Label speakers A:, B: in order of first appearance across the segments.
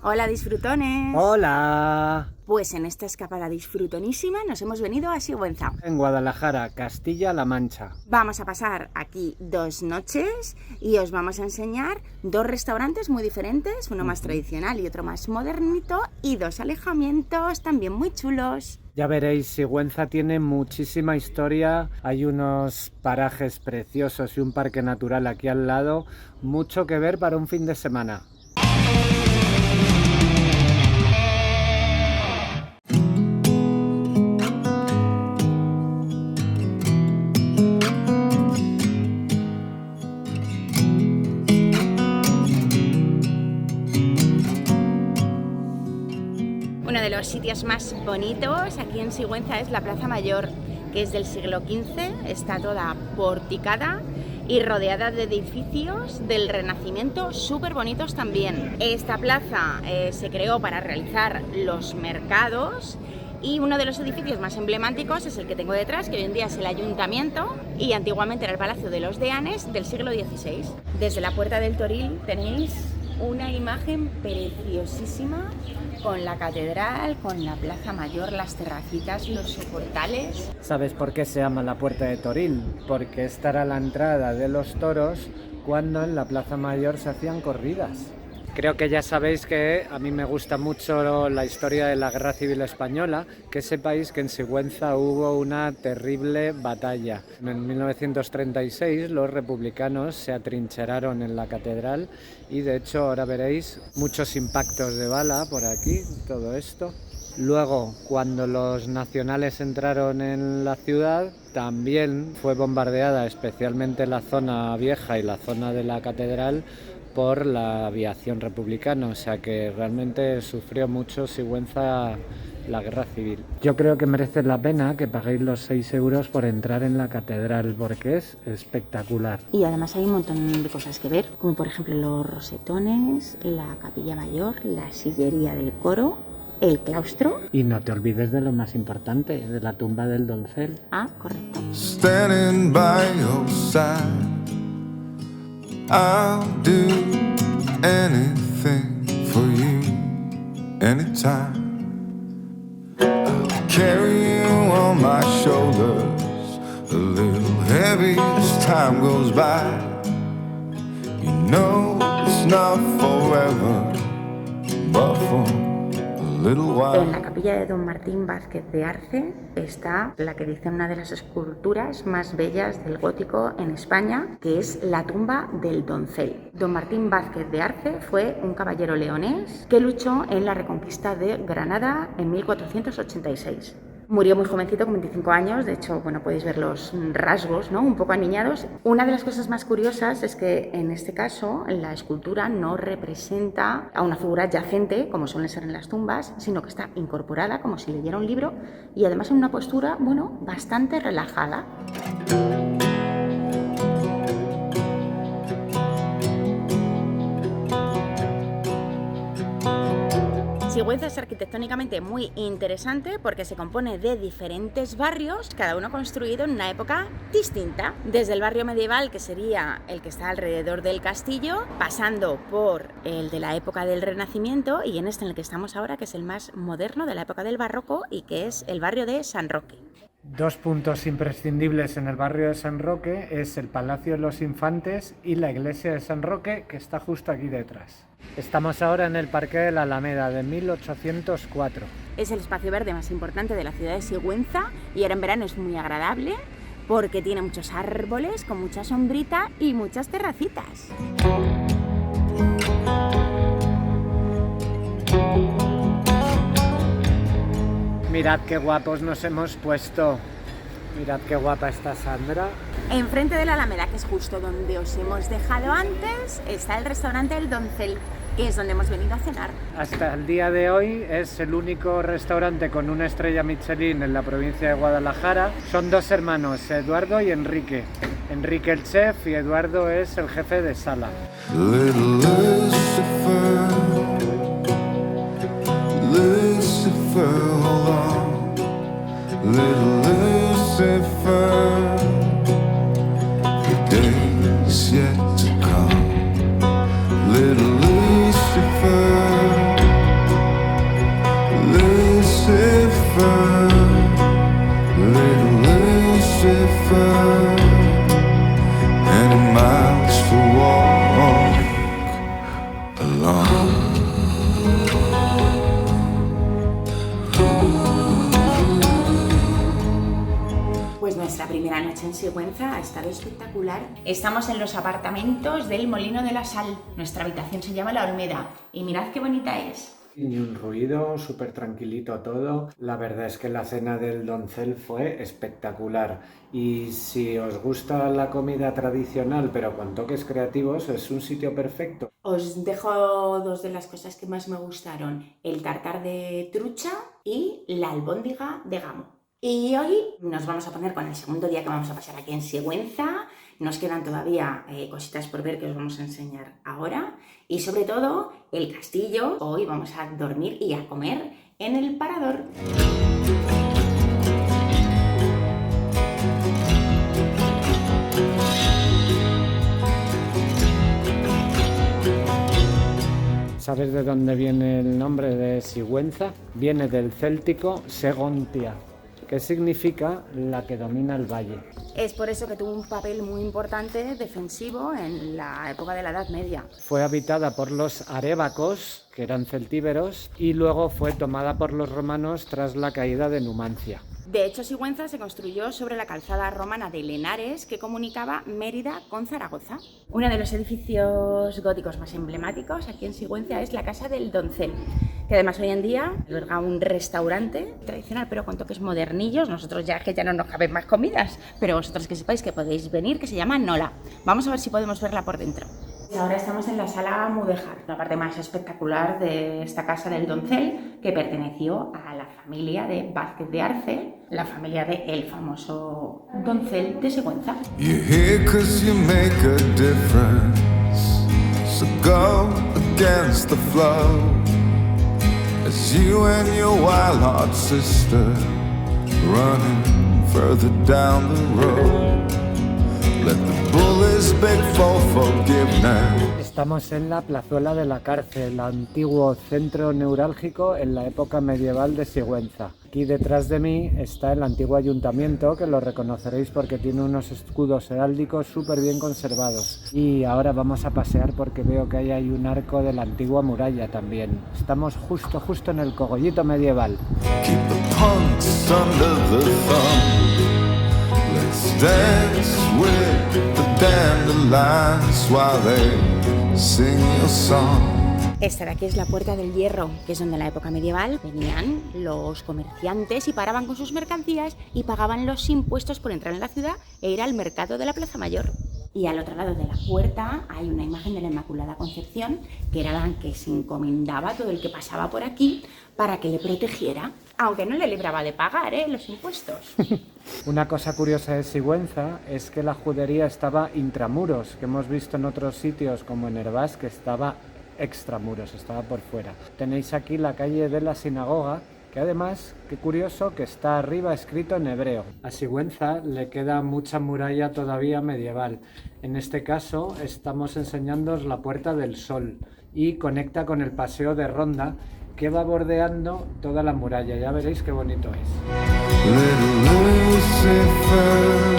A: Hola disfrutones.
B: Hola.
A: Pues en esta escapada disfrutonísima nos hemos venido a Sigüenza.
B: En Guadalajara, Castilla-La Mancha.
A: Vamos a pasar aquí 2 noches y os vamos a enseñar 2 restaurantes muy diferentes, uno más tradicional y otro más modernito, y 2 alojamientos también muy chulos.
B: Ya veréis, Sigüenza tiene muchísima historia, hay unos parajes preciosos y un parque natural aquí al lado, mucho que ver para un fin de semana.
A: Uno de los sitios más bonitos aquí en Sigüenza es la Plaza Mayor, que es del siglo XV, está toda porticada y rodeada de edificios del Renacimiento súper bonitos también. Esta plaza se creó para realizar los mercados y uno de los edificios más emblemáticos es el que tengo detrás, que hoy en día es el Ayuntamiento y antiguamente era el Palacio de los Deanes del siglo XVI. Desde la Puerta del Toril tenéis una imagen preciosísima con la catedral, con la Plaza Mayor, las terracitas, los soportales.
B: ¿Sabes por qué se llama la Puerta de Toril? Porque esta era la entrada de los toros cuando en la Plaza Mayor se hacían corridas. Creo que ya sabéis que a mí me gusta mucho la historia de la Guerra Civil Española, que sepáis que en Sigüenza hubo una terrible batalla. En 1936 los republicanos se atrincheraron en la catedral y de hecho ahora veréis muchos impactos de bala por aquí, todo esto. Luego, cuando los nacionales entraron en la ciudad, también fue bombardeada, especialmente la zona vieja y la zona de la catedral, por la aviación republicana, o sea que realmente sufrió mucho Sigüenza la guerra civil. Yo creo que merece la pena que paguéis los 6 euros por entrar en la catedral, porque es espectacular.
A: Y además hay un montón de cosas que ver, como por ejemplo los rosetones, la capilla mayor, la sillería del coro, el claustro.
B: Y no te olvides de lo más importante, de la tumba del doncel.
A: Ah, correcto.
C: Standing by your side, I'll do anything for you, anytime. I'll carry you on my shoulders, a little heavy as time goes by. You know it's not forever, but for a little while.
A: En la capilla de Don Martín Vázquez de Arce está la que dice una de las esculturas más bellas del gótico en España, que es la tumba del doncel. Don Martín Vázquez de Arce fue un caballero leonés que luchó en la reconquista de Granada en 1486. Murió muy jovencito, con 25 años, de hecho, bueno, podéis ver los rasgos, ¿no? Un poco aniñados. Una de las cosas más curiosas es que en este caso la escultura no representa a una figura yacente, como suelen ser en las tumbas, sino que está incorporada como si leyera un libro y además en una postura, bueno, bastante relajada. Sigüenza es arquitectónicamente muy interesante porque se compone de diferentes barrios, cada uno construido en una época distinta. Desde el barrio medieval, que sería el que está alrededor del castillo, pasando por el de la época del Renacimiento y en este en el que estamos ahora, que es el más moderno de la época del Barroco y que es el barrio de San Roque.
B: 2 puntos imprescindibles en el barrio de San Roque es el Palacio de los Infantes y la iglesia de San Roque, que está justo aquí detrás. Estamos ahora en el Parque de la Alameda de 1804.
A: Es el espacio verde más importante de la ciudad de Sigüenza y ahora en verano es muy agradable porque tiene muchos árboles con mucha sombrita y muchas terracitas.
B: Mirad qué guapos nos hemos puesto. Mirad qué guapa está Sandra.
A: Enfrente de la Alameda, que es justo donde os hemos dejado antes, está el restaurante El Doncel, que es donde hemos venido a cenar.
B: Hasta el día de hoy es el único restaurante con una estrella Michelin en la provincia de Guadalajara. Son 2 hermanos, Eduardo y Enrique. Enrique el chef y Eduardo es el jefe de sala.
C: Little Lucifer, Lucifer, hold on. Little Lucifer, the day is yet to come. Little Lucifer.
A: primera noche en Sigüenza ha estado espectacular. Estamos en los apartamentos del Molino de la Sal. Nuestra habitación se llama La Olmeda y mirad qué bonita es.
B: Ni un ruido, súper tranquilito todo. La verdad es que la cena del Doncel fue espectacular. Y si os gusta la comida tradicional pero con toques creativos, es un sitio perfecto.
A: Os dejo dos de las cosas que más me gustaron: el tartar de trucha y la albóndiga de gamo. Y hoy nos vamos a poner con el segundo día que vamos a pasar aquí en Sigüenza. Nos quedan todavía cositas por ver que os vamos a enseñar ahora. Y sobre todo, el castillo. Hoy vamos a dormir y a comer en el Parador.
B: ¿Sabes de dónde viene el nombre de Sigüenza? Viene del céltico Segontia, que significa la que domina el valle.
A: Es por eso que tuvo un papel muy importante defensivo en la época de la Edad Media.
B: Fue habitada por los arébacos, que eran celtíberos, y luego fue tomada por los romanos tras la caída de Numancia.
A: De hecho, Sigüenza se construyó sobre la calzada romana de Lenares que comunicaba Mérida con Zaragoza. Uno de los edificios góticos más emblemáticos aquí en Sigüenza es la Casa del Doncel, que además hoy en día alberga un restaurante tradicional pero con toques modernillos. Nosotros ya no nos caben más comidas, pero vosotros que sepáis que podéis venir, que se llama Nola. Vamos a ver si podemos verla por dentro. Ahora estamos en la sala Mudéjar, la parte más espectacular de esta Casa del Doncel, que perteneció a la familia de Vázquez de Arce, la familia del famoso Doncel de Sigüenza.
C: You're here 'cause you make a difference. So go against the flow as you and your wild-heart sister running further down the road. Let the bullets beg for forgiveness.
B: Estamos en la plazuela de la Cárcel, antiguo centro neurálgico en la época medieval de Sigüenza. Aquí detrás de mí está el antiguo ayuntamiento, que lo reconoceréis porque tiene unos escudos heráldicos súper bien conservados. Y ahora vamos a pasear porque veo que ahí hay un arco de la antigua muralla también. Estamos justo en el cogollito medieval.
C: Keep the punks under the thumb. Let's dance with the dandelions while they sing your song.
A: Esta de aquí es la Puerta del Hierro, que es donde en la época medieval venían los comerciantes y paraban con sus mercancías y pagaban los impuestos por entrar en la ciudad e ir al mercado de la Plaza Mayor. Y al otro lado de la puerta hay una imagen de la Inmaculada Concepción, que era la que se encomendaba a todo el que pasaba por aquí para que le protegiera, aunque no le libraba de pagar los impuestos.
B: Una cosa curiosa de Sigüenza es que la judería estaba intramuros, que hemos visto en otros sitios como en Hervás, que estaba extramuros, estaba por fuera. Tenéis aquí la calle de la sinagoga, que además, qué curioso, que está arriba escrito en hebreo. A Sigüenza le queda mucha muralla todavía medieval. En este caso estamos enseñándoos la Puerta del Sol y conecta con el Paseo de Ronda, que va bordeando toda la muralla. Ya veréis qué bonito es.
C: Little Lucifer,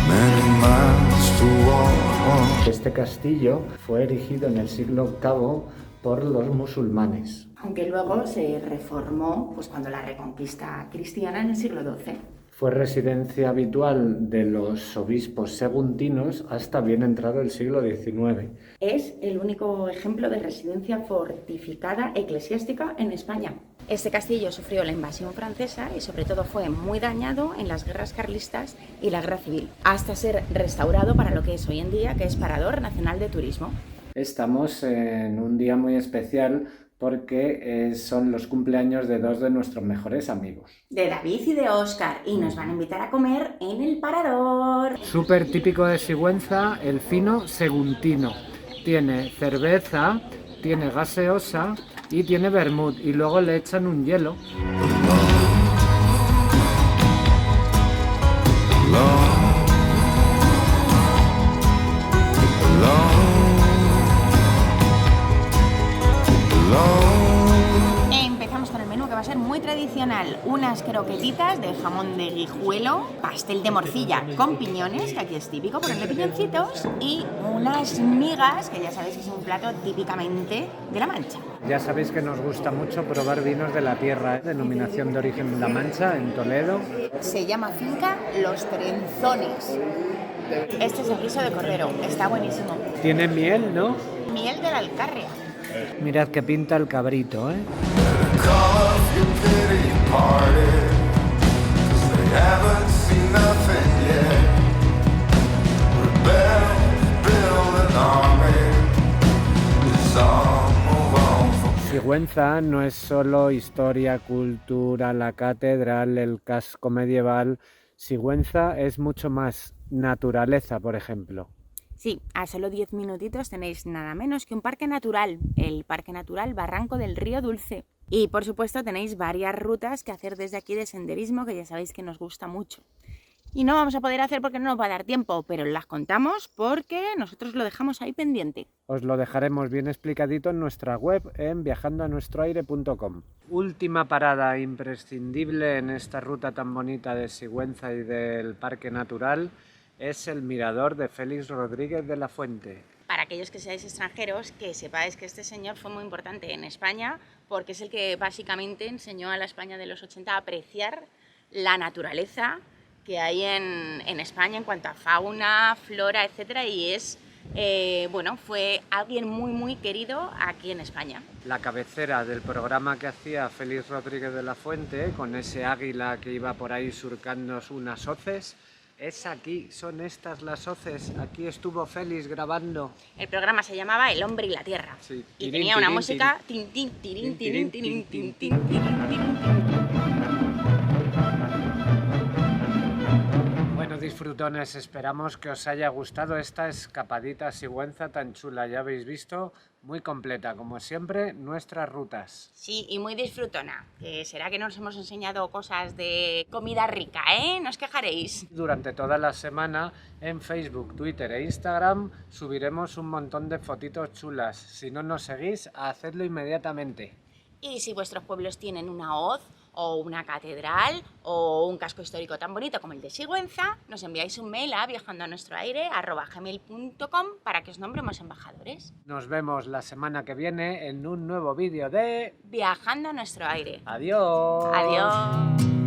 C: many miles to walk.
B: Este castillo fue erigido en el siglo VIII por los musulmanes.
A: Aunque luego se reformó cuando la reconquista cristiana en el siglo XII.
B: Fue residencia habitual de los obispos seguntinos hasta bien entrado el siglo XIX.
A: Es el único ejemplo de residencia fortificada eclesiástica en España. Este castillo sufrió la invasión francesa y sobre todo fue muy dañado en las guerras carlistas y la guerra civil, hasta ser restaurado para lo que es hoy en día, que es Parador Nacional de Turismo.
B: Estamos en un día muy especial porque son los cumpleaños de dos de nuestros mejores amigos.
A: De David y de Óscar, y nos van a invitar a comer en el Parador.
B: Súper típico de Sigüenza, el fino seguntino. Tiene cerveza, tiene gaseosa y tiene vermut, y luego le echan un hielo.
A: Empezamos con el menú, que va a ser muy muy tradicional, unas croquetitas de jamón de guijuelo, pastel de morcilla con piñones, que aquí es típico ponerle piñoncitos, y unas migas, que ya sabéis que es un plato típicamente de La Mancha.
B: Ya sabéis que nos gusta mucho probar vinos de la tierra, denominación de origen La Mancha, en Toledo.
A: Se llama finca Los Trenzones. Este es el guiso de cordero, está buenísimo.
B: Tiene miel, ¿no?
A: Miel de la Alcarria.
B: Mirad que pinta el cabrito, ¿eh?
C: Call off your pity party, 'cause they haven't seen nothing yet. Rebel, build an army, it's all move on from
B: Sigüenza no es solo historia, cultura, la catedral, el casco medieval. Sigüenza es mucho más naturaleza, por ejemplo.
A: Sí, a solo 10 minutitos tenéis nada menos que un parque natural, el Parque Natural Barranco del Río Dulce. Y por supuesto tenéis varias rutas que hacer desde aquí de senderismo, que ya sabéis que nos gusta mucho. Y no vamos a poder hacer porque no nos va a dar tiempo, pero las contamos porque nosotros lo dejamos ahí pendiente.
B: Os lo dejaremos bien explicadito en nuestra web en viajandoanuestroaire.com. Última parada imprescindible en esta ruta tan bonita de Sigüenza y del Parque Natural es el mirador de Félix Rodríguez de la Fuente.
A: Para aquellos que seáis extranjeros, que sepáis que este señor fue muy importante en España porque es el que básicamente enseñó a la España de los 80 a apreciar la naturaleza que hay en España en cuanto a fauna, flora, etcétera, y es, fue alguien muy querido aquí en España.
B: La cabecera del programa que hacía Félix Rodríguez de la Fuente, con ese águila que iba por ahí surcando unas hoces, es aquí, son estas las hoces, aquí estuvo Félix grabando.
A: El programa se llamaba El Hombre y la Tierra,
B: sí.
A: Y tenía una música tin tin tirin tirin tirin tin tin tirin tirin.
B: Bueno, disfrutones, esperamos que os haya gustado esta escapadita a Sigüenza tan chula, ya habéis visto, muy completa, como siempre, nuestras rutas.
A: Sí, y muy disfrutona, que será que nos hemos enseñado cosas de comida rica, ¿eh? No os quejaréis.
B: Durante toda la semana en Facebook, Twitter e Instagram subiremos un montón de fotitos chulas. Si no nos seguís, hacedlo inmediatamente.
A: Y si vuestros pueblos tienen una hoz, o una catedral, o un casco histórico tan bonito como el de Sigüenza, nos enviáis un mail a viajandoanuestroaire@gmail.com para que os nombremos embajadores.
B: Nos vemos la semana que viene en un nuevo vídeo de
A: Viajando a nuestro aire.
B: Adiós.
A: Adiós.